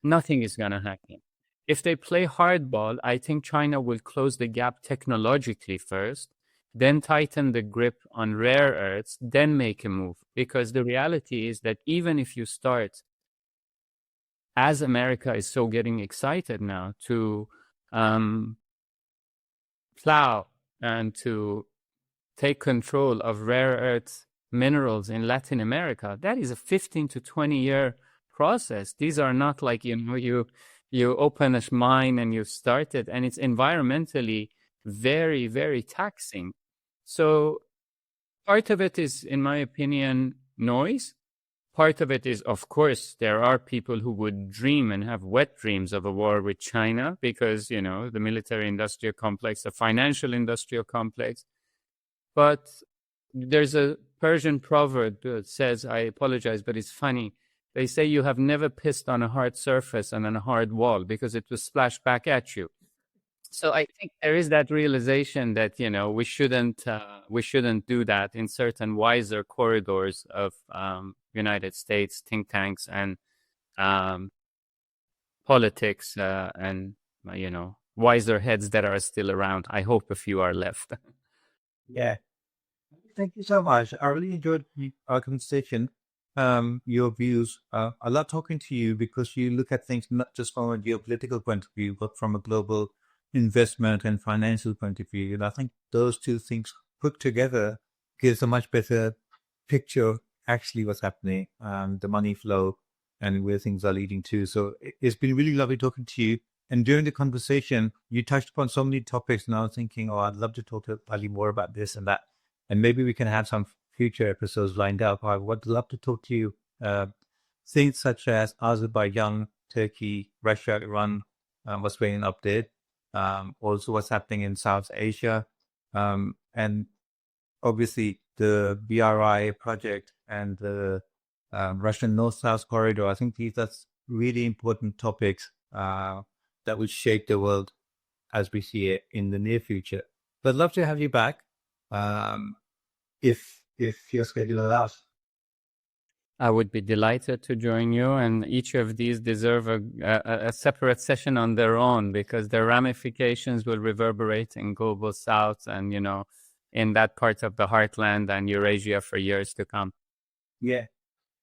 nothing is going to happen. If they play hardball, I think China will close the gap technologically first, then tighten the grip on rare earths, then make a move. Because the reality is that even if you start, as America is so getting excited now to plow and to take control of rare earth minerals in Latin America, that is a 15 to 20-year process. These are not like, you open a mine and you start it, and it's environmentally very, very taxing. So part of it is, in my opinion, noise. Part of it is, of course, there are people who would dream and have wet dreams of a war with China because, the military industrial complex, the financial industrial complex. But there's a Persian proverb that says, I apologize, but it's funny. They say you have never pissed on a hard surface and on a hard wall because it will splash back at you. So I think there is that realization that, we shouldn't do that in certain wiser corridors of United States think tanks and politics and, wiser heads that are still around. I hope a few are left.
Yeah. Thank you so much. I really enjoyed our conversation, your views. I love talking to you because you look at things not just from a geopolitical point of view, but from a global investment and financial point of view. And I think those two things put together gives a much better picture actually what's happening, the money flow and where things are leading to. So it's been really lovely talking to you. And during the conversation, you touched upon so many topics, and I was thinking, I'd love to talk to Ali more about this and that. And maybe we can have some future episodes lined up. I would love to talk to you things such as Azerbaijan, Turkey, Russia, Iran, what's going up there. Also what's happening in South Asia, and obviously the BRI project and the Russian North-South corridor. I think these are really important topics that will shape the world as we see it in the near future. But I'd love to have you back if your schedule allows.
I would be delighted to join you, and each of these deserve a separate session on their own because their ramifications will reverberate in global south and, in that part of the heartland and Eurasia for years to come.
Yeah.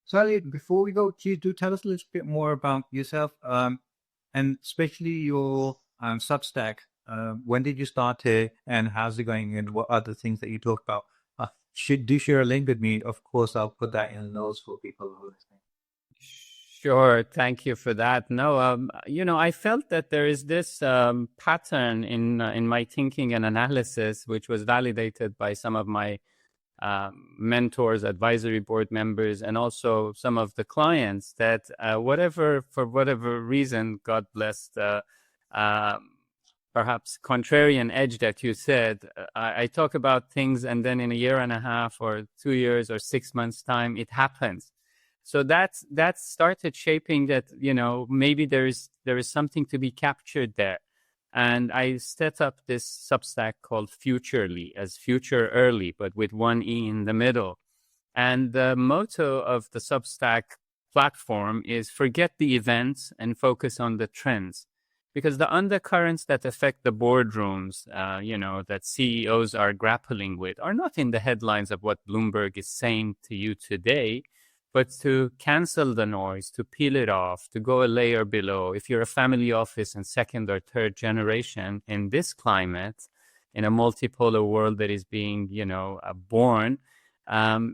Sally, before we go, do tell us a little bit more about yourself, and especially your Substack. When did you start it, and how's it going, and what are the things that you talk about? Should do share a link with me. Of course, I'll put that in the notes for people who are listening.
Sure. Thank you for that. No, I felt that there is this pattern in my thinking and analysis, which was validated by some of my mentors, advisory board members, and also some of the clients that for whatever reason, God bless the perhaps contrarian edge that you said, I talk about things and then in a year and a half or 2 years or 6 months time, it happens. So that started shaping that, maybe there is something to be captured there. And I set up this Substack called Futurely, as future early, but with one E in the middle. And the motto of the Substack platform is forget the events and focus on the trends. Because the undercurrents that affect the boardrooms, that CEOs are grappling with are not in the headlines of what Bloomberg is saying to you today, but to cancel the noise, to peel it off, to go a layer below. If you're a family office and second or third generation in this climate, in a multipolar world that is being, born,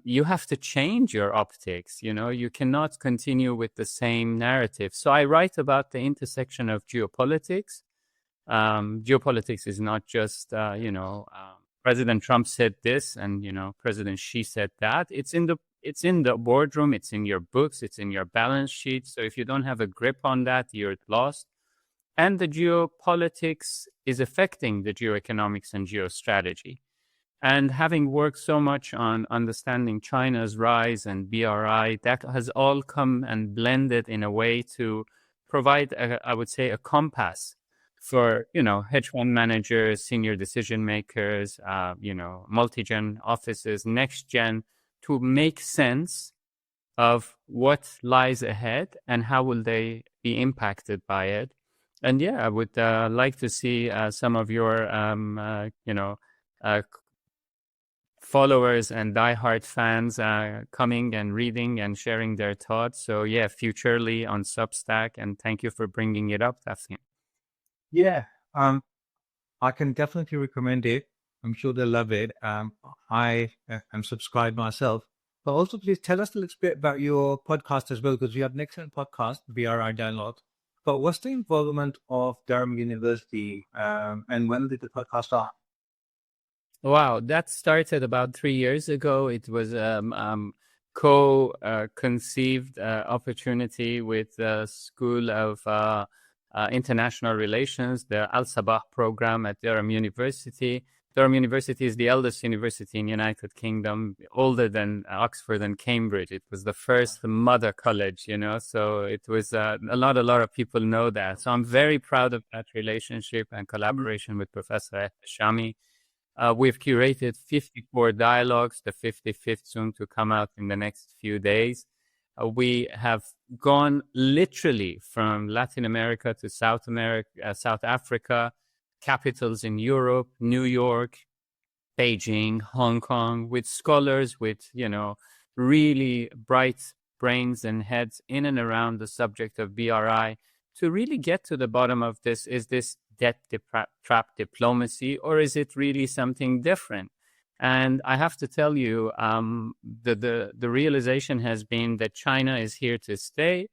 you have to change your optics. You cannot continue with the same narrative. So I write about the intersection of geopolitics. Geopolitics is not just, President Trump said this and, President Xi said that. It's in the boardroom. It's in your books. It's in your balance sheet. So if you don't have a grip on that, you're lost. And the geopolitics is affecting the geoeconomics and geostrategy. And having worked so much on understanding China's rise and BRI, that has all come and blended in a way to provide, I would say, a compass for, hedge fund managers, senior decision makers, multi-gen offices, next gen, to make sense of what lies ahead and how will they be impacted by it. And I would like to see some of your, followers and diehard fans coming and reading and sharing their thoughts. So yeah, Futurely on Substack, and thank you for bringing it up, Tafseen.
Yeah, I can definitely recommend it. I'm sure they'll love it. I am subscribed myself. But also, please tell us a little bit about your podcast as well, because you have an excellent podcast, BRI Dialogue. But what's the involvement of Durham University, and when did the podcast start?
Wow, that started about 3 years ago. It was co-conceived opportunity with the School of International Relations, the Al-Sabah program at Durham University. Durham University is the eldest university in the United Kingdom, older than Oxford and Cambridge. It was the first mother college, you know, so it was a lot of people know that. So I'm very proud of that relationship and collaboration with Professor Shami. We've curated 54 dialogues, the 55th soon to come out in the next few days. We have gone literally from Latin America to South America, South Africa, capitals in Europe, New York, Beijing, Hong Kong, with scholars, with, you know, really bright brains and heads in and around the subject of BRI to really get to the bottom of this. Is this debt trap diplomacy, or is it really something different? And I have to tell you, the realization has been that China is here to stay.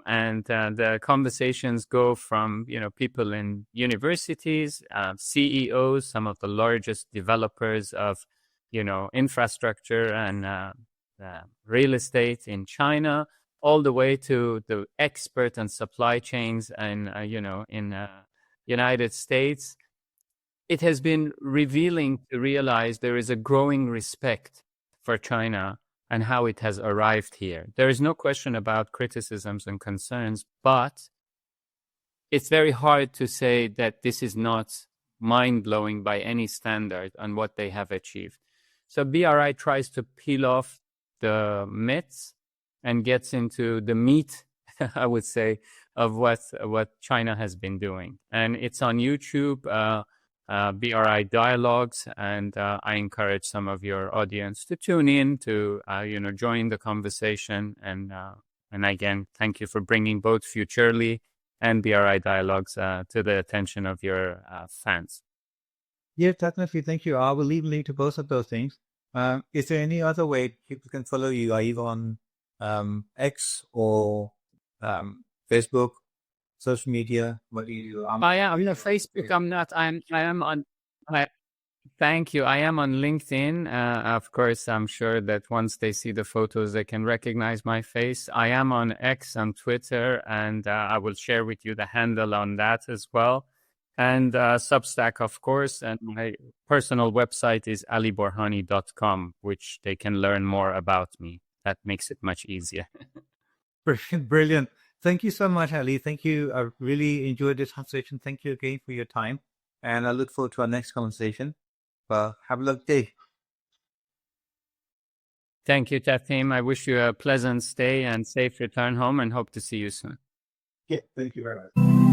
And the conversations go from, you know, people in universities, CEOs, some of the largest developers of, you know, infrastructure and real estate in China, all the way to the expert and supply chains and, you know, in United States. It has been revealing to realize there is a growing respect for China and how it has arrived here. There is no question about criticisms and concerns, but it's very hard to say that this is not mind-blowing by any standard on what they have achieved. So BRI tries to peel off the myths and gets into the meat, I would say, of what China has been doing. And it's on YouTube, BRI Dialogues, and I encourage some of your audience to tune in to, you know, join the conversation. And again, thank you for bringing both Futurely and BRI Dialogues to the attention of your fans.
Yeah, definitely. Thank you. I will leave a link to both of those things. Is there any other way people can follow you, either on X or Facebook, social media? What do you do?
I am on Facebook. I'm not. I am on. Thank you. I am on LinkedIn. Of course, I'm sure that once they see the photos, they can recognize my face. I am on X, on Twitter, and I will share with you the handle on that as well. And Substack, of course. And my personal website is aliborhani.com, which they can learn more about me. That makes it much easier.
Brilliant. Thank you so much, Ali. Thank you. I really enjoyed this conversation. Thank you again for your time. And I look forward to our next conversation. Have a lovely day.
Thank you, Tafhim. I wish you a pleasant stay and safe return home, and hope to see you soon.
Yeah, thank you very much.